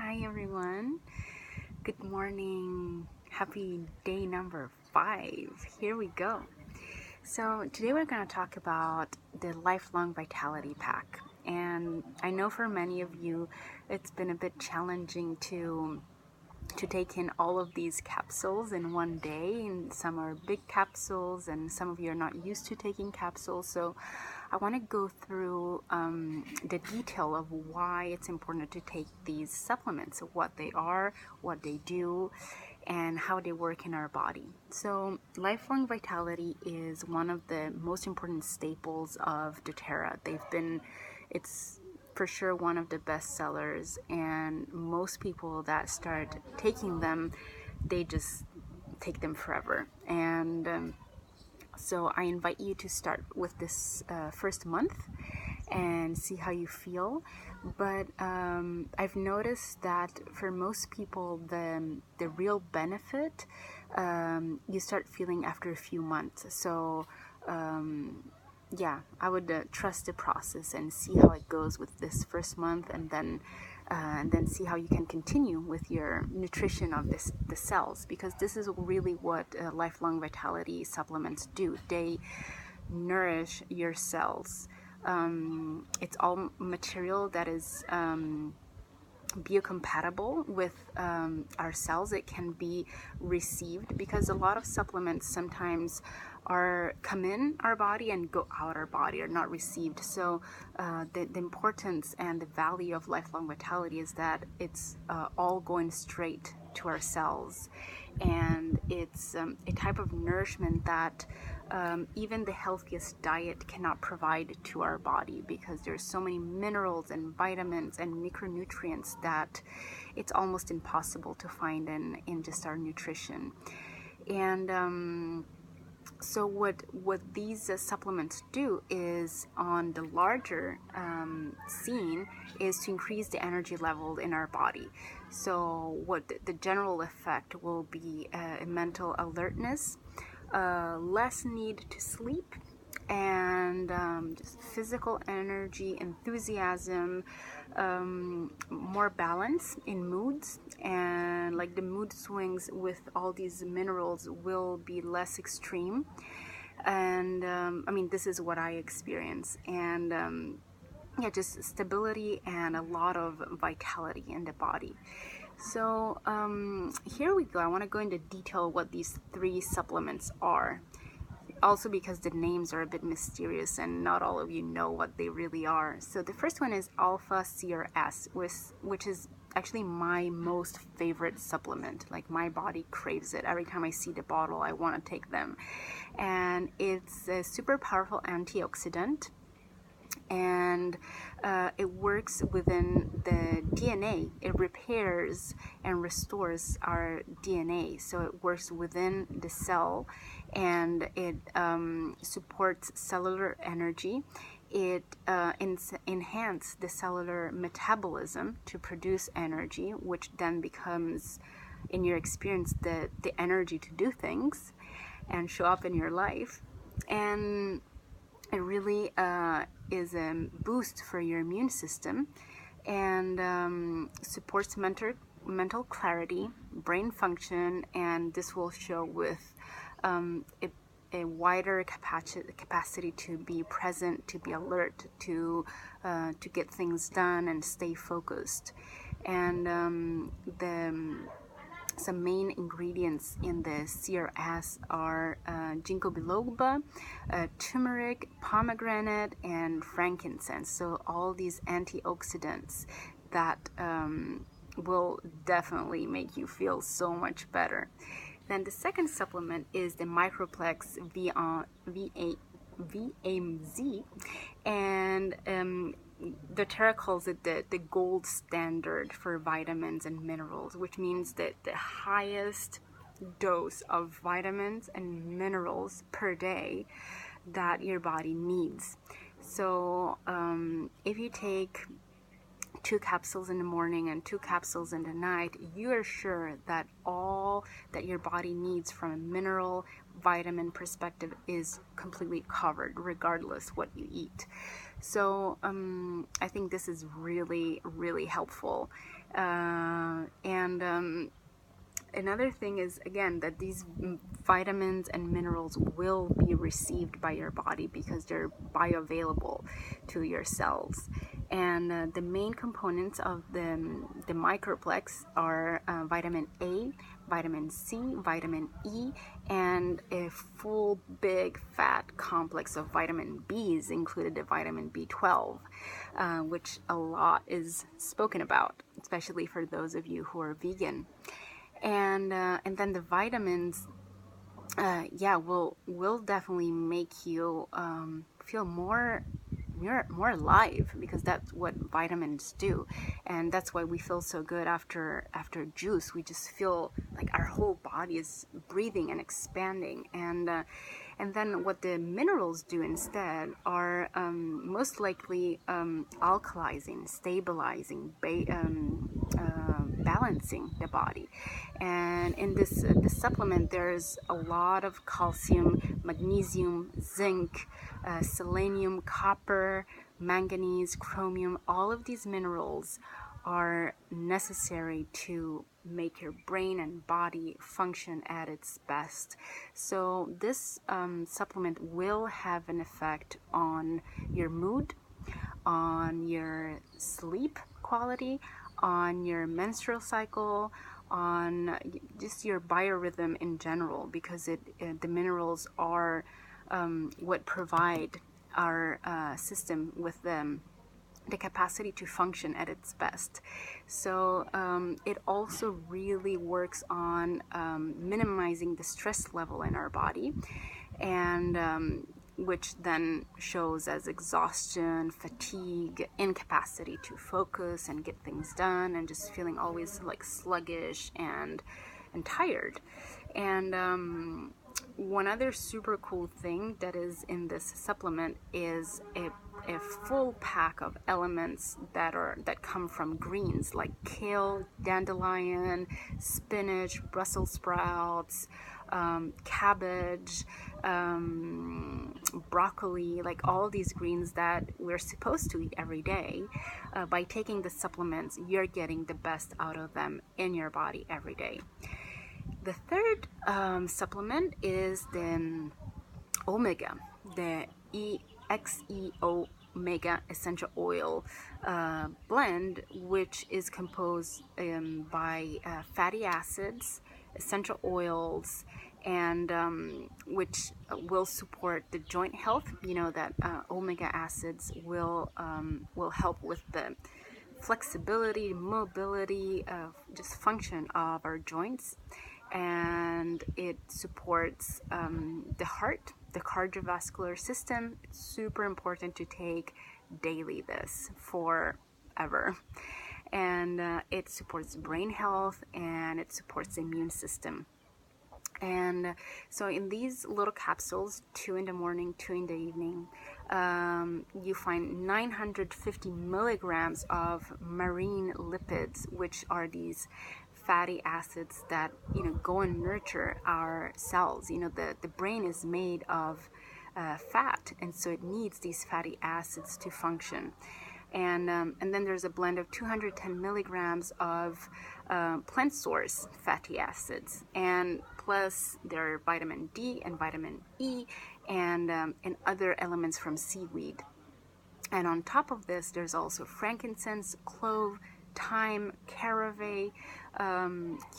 Hi everyone, good morning, happy day number 5, here we go. So today we're going to talk about the Lifelong Vitality Pack, and I know for many of you it's been a bit challenging to take in all of these capsules in one day, and some are big capsules and some of you are not used to taking capsules. So I want to go through the detail of why it's important to take these supplements, what they are, what they do, and how they work in our body. So Lifelong Vitality is one of the most important staples of doTERRA. It's for sure one of the best sellers, and most people that start taking them, they just take them forever. And so I invite you to start with this first month and see how you feel. But I've noticed that for most people, the real benefit you start feeling after a few months. So yeah, I would trust the process and see how it goes with this first month, and then see how you can continue with your nutrition of the cells, because this is really what Lifelong Vitality supplements do. They nourish your cells. It's all material that is biocompatible with our cells. It can be received, because a lot of supplements sometimes come in our body and go out our body, are not received. So the importance and the value of Lifelong Vitality is that it's all going straight to our cells, and it's a type of nourishment that even the healthiest diet cannot provide to our body, because there's so many minerals and vitamins and micronutrients that it's almost impossible to find in just our nutrition. And so what these supplements do is, on the larger scene, is to increase the energy level in our body. So what the general effect will be a mental alertness, less need to sleep, and just physical energy, enthusiasm, more balance in moods, and like the mood swings with all these minerals will be less extreme. And I mean, this is what I experience. And yeah, just stability and a lot of vitality in the body. So here we go. I want to go into detail what these 3 supplements are, also because the names are a bit mysterious and not all of you know what they really are. So the first one is Alpha CRS, which is actually my most favorite supplement. Like, my body craves it. Every time I see the bottle, I want to take them. And it's a super powerful antioxidant, and it works within the DNA. It repairs and restores our DNA, so it works within the cell, and it supports cellular energy. It enhances the cellular metabolism to produce energy, which then becomes, in your experience, the energy to do things and show up in your life. And it really is a boost for your immune system, and supports mental clarity, brain function, and this will show with a wider capacity to be present, to be alert, to get things done and stay focused. And some main ingredients in the CRS are ginkgo biloba, turmeric, pomegranate, and frankincense. So all these antioxidants that will definitely make you feel so much better. Then the second supplement is the Microplex VMZ, and doTERRA calls it the gold standard for vitamins and minerals, which means that the highest dose of vitamins and minerals per day that your body needs. So if you take 2 capsules in the morning and 2 capsules in the night, you are sure that all that your body needs from a mineral, vitamin perspective is completely covered regardless what you eat. So I think this is really, really helpful. And another thing is, again, that these vitamins and minerals will be received by your body because they're bioavailable to your cells. And the main components of the microplex are vitamin A, vitamin C, vitamin E, and a full big fat complex of vitamin B's, included the vitamin B12, which a lot is spoken about, especially for those of you who are vegan. And then the vitamins, will definitely make you feel more alive, because that's what vitamins do. And that's why we feel so good after juice. We just feel like our whole body is breathing and expanding. And then what the minerals do instead are most likely alkalizing, stabilizing, balancing the body. And in this supplement, there's a lot of calcium, magnesium, zinc, selenium, copper, manganese, chromium. All of these minerals are necessary to make your brain and body function at its best. So this supplement will have an effect on your mood, on your sleep quality, on your menstrual cycle, on just your biorhythm in general, because the minerals are what provide our system with the capacity to function at its best. So it also really works on minimizing the stress level in our body, and which then shows as exhaustion, fatigue, incapacity to focus and get things done, and just feeling always like sluggish and tired. And one other super cool thing that is in this supplement is a full pack of elements that come from greens, like kale, dandelion, spinach, Brussels sprouts, cabbage, broccoli, like all these greens that we're supposed to eat every day. By taking the supplements, you're getting the best out of them in your body every day. The third supplement is the omega, the EXE Omega essential oil blend, which is composed by fatty acids, essential oils, and which will support the joint health. You know that omega acids will help with the flexibility, mobility, just function of our joints, and it supports the heart, the cardiovascular system. It's super important to take daily this forever. And it supports brain health, and it supports the immune system. And so in these little capsules, 2 in the morning, 2 in the evening, you find 950 milligrams of marine lipids, which are these fatty acids that go and nurture our cells. The brain is made of fat, and so it needs these fatty acids to function. And then there's a blend of 210 milligrams of plant source fatty acids, and plus there are vitamin D and vitamin E and other elements from seaweed. And on top of this, there's also frankincense, clove, thyme, caraway,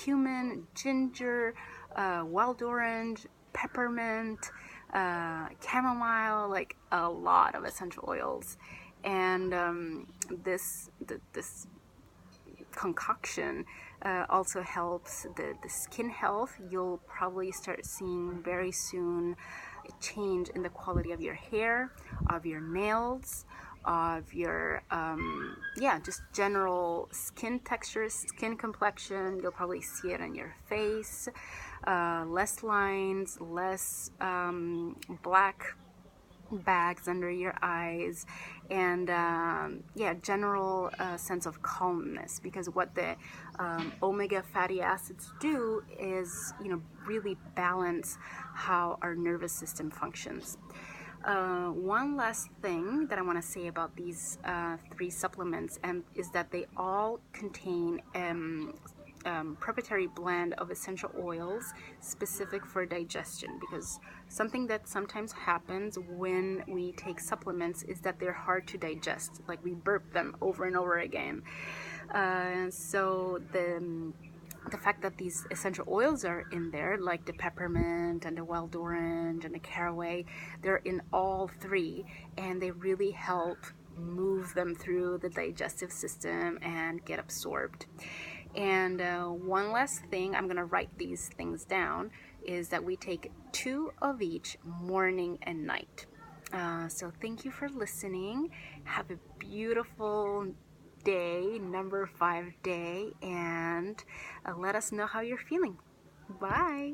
cumin, ginger, wild orange, peppermint, chamomile, like a lot of essential oils. And this concoction also helps the skin health. You'll probably start seeing very soon a change in the quality of your hair, of your nails, of your just general skin texture, skin complexion. You'll probably see it on your face, less lines, less black bags under your eyes, and yeah, general sense of calmness, because what the omega fatty acids do is, really balance how our nervous system functions. One last thing that I want to say about these three supplements is that they all contain proprietary blend of essential oils specific for digestion, because something that sometimes happens when we take supplements is that they're hard to digest, like we burp them over and over again. So the fact that these essential oils are in there, like the peppermint and the wild orange and the caraway, they're in all three, and they really help move them through the digestive system and get absorbed. And one last thing, I'm going to write these things down, is that we take 2 of each morning and night. So thank you for listening. Have a beautiful day, number 5 day, and let us know how you're feeling. Bye.